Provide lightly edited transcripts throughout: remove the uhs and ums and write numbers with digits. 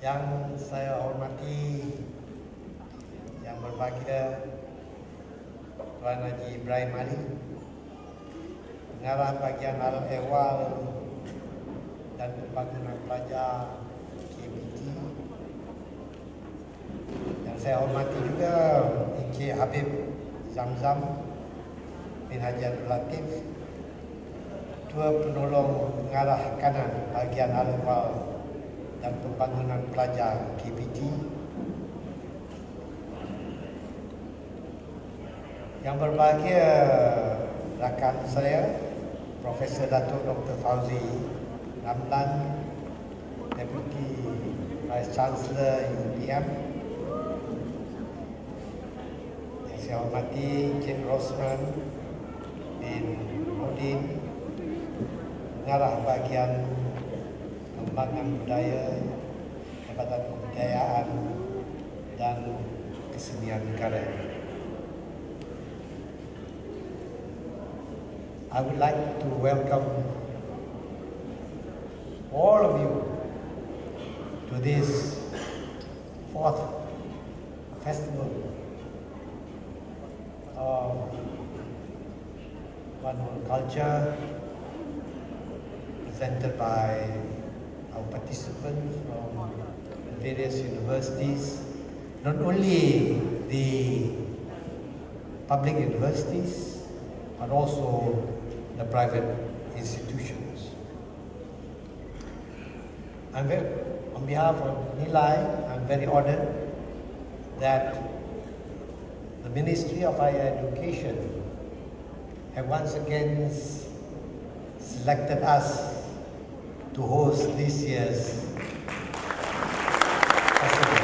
Yang saya hormati, yang berbahagia Tuan Haji Ibrahim Ali, Pengarah Bahagian Hal Ehwal dan Pembangunan Pelajar KBT. Yang saya hormati juga Encik Habib Zamzam bin Haji Abdul Latif, Ketua Penolong Pengarah Kanan Bahagian Hal Ehwal dan Pembangunan Pelajar KBT. Yang berbahagia rakan saya Profesor Dato Dr. Fauzi Ramlan, Deputy Vice Chancellor UPM. Yang saya hormati Encik Rosman bin Nordin, Pengarah Bahagian Pengembangan Budaya, Jabatan Kebudayaan dan Kesenian Negara. I would like to welcome all of you to this fourth festival of 1World Culture, presented by our participants from various universities, not only the public universities, but also the private institutions. On behalf of Nilai, I'm very honored that the Ministry of Higher Education have once again selected us to host this year's festival.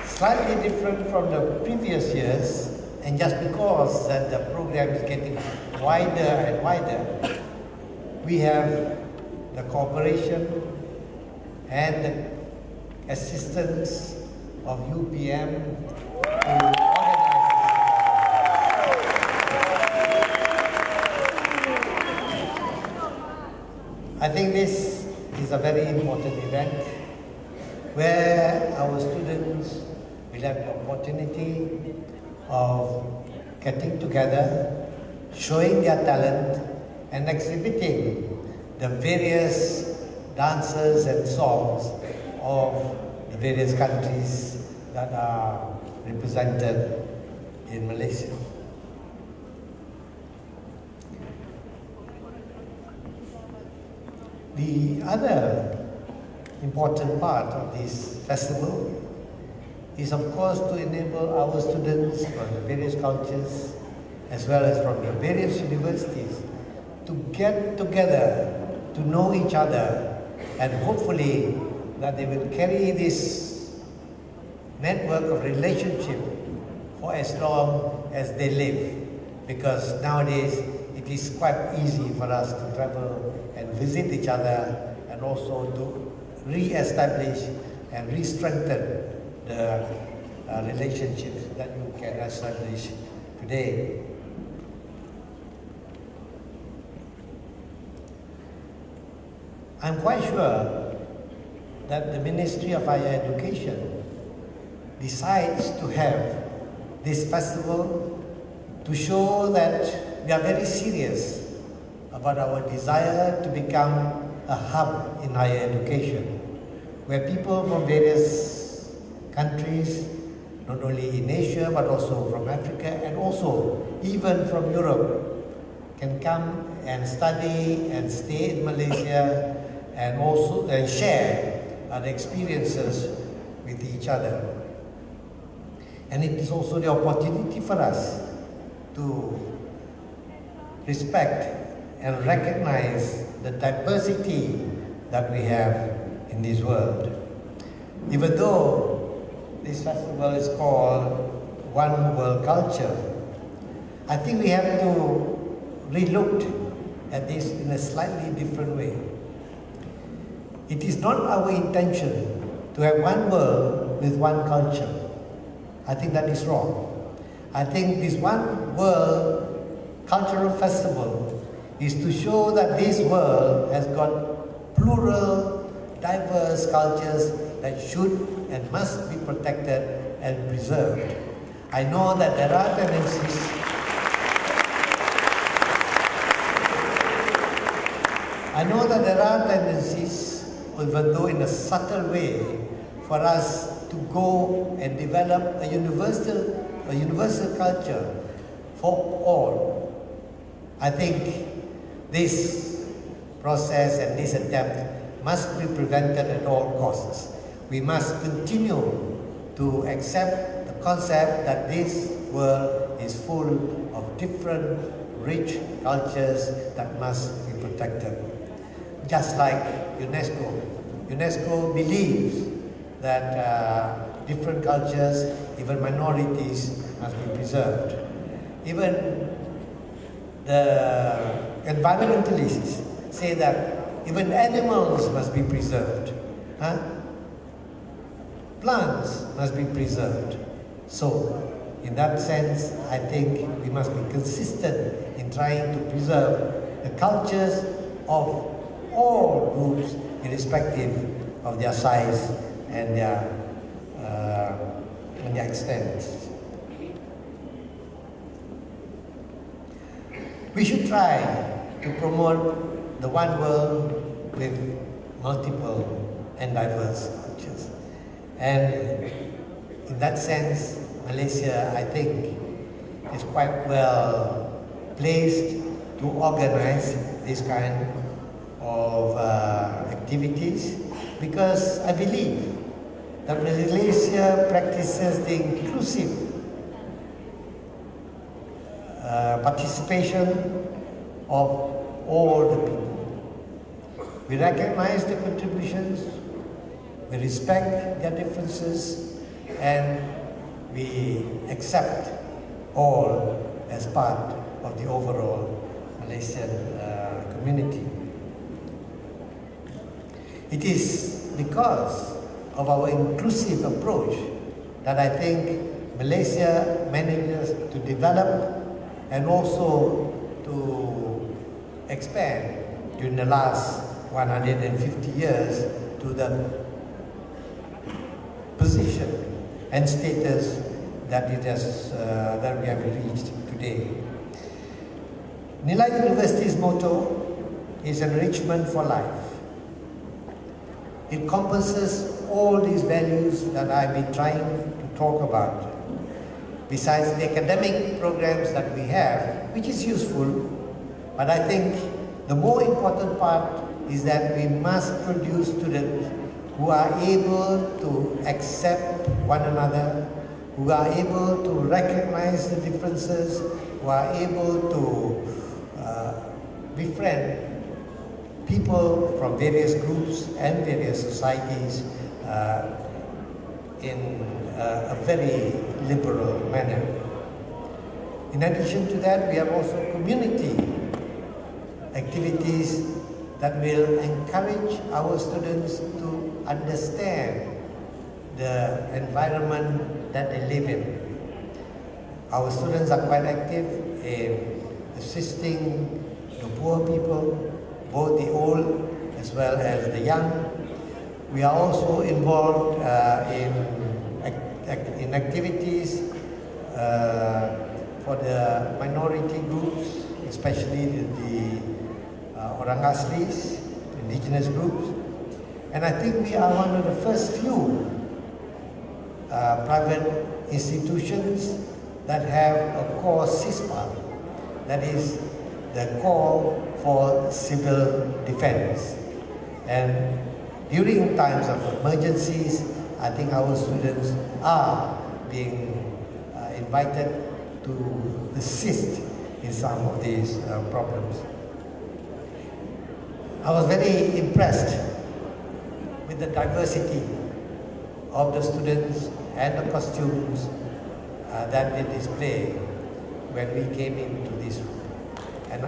Slightly different from the previous years, and just because that the program is getting wider and wider, we have the cooperation and assistance of UPM to organize this. I think this is a very important event where our students will have the opportunity of getting together, showing their talent and exhibiting the various dances and songs of the various countries that are represented in Malaysia. The other important part of this festival is, of course, to enable our students from the various cultures as well as from the various universities to get together, to know each other, and hopefully that they will carry this network of relationship for as long as they live. Because nowadays it is quite easy for us to travel and visit each other, and also to re-establish and re-strengthen the relationships that you can establish today. I'm quite sure that the Ministry of Higher Education decides to have this festival to show that we are very serious about our desire to become a hub in higher education, where people from various countries, not only in Asia but also from Africa and also even from Europe, can come and study and stay in Malaysia and also share the experiences with each other. And it is also the opportunity for us to respect and recognize the diversity that we have in this world. Even though this festival is called 1World Culture, I think we have to relook at this in a slightly different way. It is not our intention to have one world with one culture. I think that is wrong. I think this 1World Cultural Festival is to show that this world has got plural, diverse cultures that should and must be protected and preserved. I know that there are tendencies, even though in a subtle way, for us to go and develop a universal culture for all. I think this process and this attempt must be prevented at all costs. We must continue to accept the concept that this world is full of different rich cultures that must be protected. Just like UNESCO. UNESCO believes that different cultures, even minorities, must be preserved. Even the environmentalists say that even animals must be preserved. Plants must be preserved. So, in that sense, I think we must be consistent in trying to preserve the cultures of all groups, irrespective of their size and their extent. We should try to promote the one world with multiple and diverse cultures. And in that sense, Malaysia, I think, is quite well placed to organize this kind of activities, because I believe that Malaysia practices the inclusive participation of all the people. We recognize the contributions, we respect their differences, and we accept all as part of the overall Malaysian community. It is because of our inclusive approach that I think Malaysia manages to develop and also to expand during the last 150 years to the position and status that it has that we have reached today. Nilai University's motto is enrichment for life. It encompasses all these values that I've been trying to talk about. Besides the academic programs that we have, which is useful, but I think the more important part is that we must produce students who are able to accept one another, who are able to recognize the differences, who are able to befriend people from various groups and various societies in a very liberal manner. In addition to that, we have also community activities that will encourage our students to understand the environment that they live in. Our students are quite active in assisting the poor people, both the old as well as the young. We are also involved in activities for the minority groups, especially the Orang Aslis, indigenous groups. And I think we are one of the first few private institutions that have a core CISPA, that is the core for civil defense. And during times of emergencies, I think our students are being invited to assist in some of these problems. I was very impressed with the diversity of the students and the costumes that they display when we came into this room. And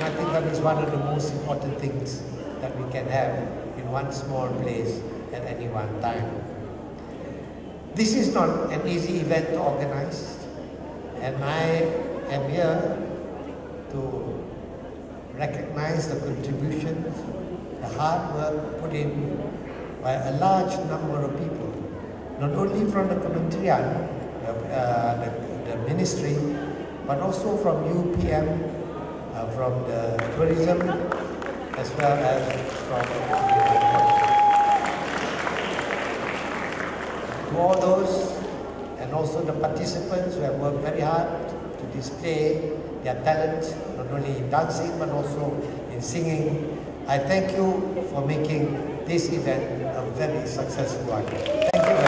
I think that is one of the most important things that we can have in one small place at any one time. This is not an easy event to organize, and I am here to recognize the contributions, the hard work put in by a large number of people, not only from the Kementerian, the ministry, but also from UPM, from the tourism, as well as from to all those, and also the participants who have worked very hard to display their talent, not only in dancing but also in singing. I thank you for making this event a very successful one. Thank you very much.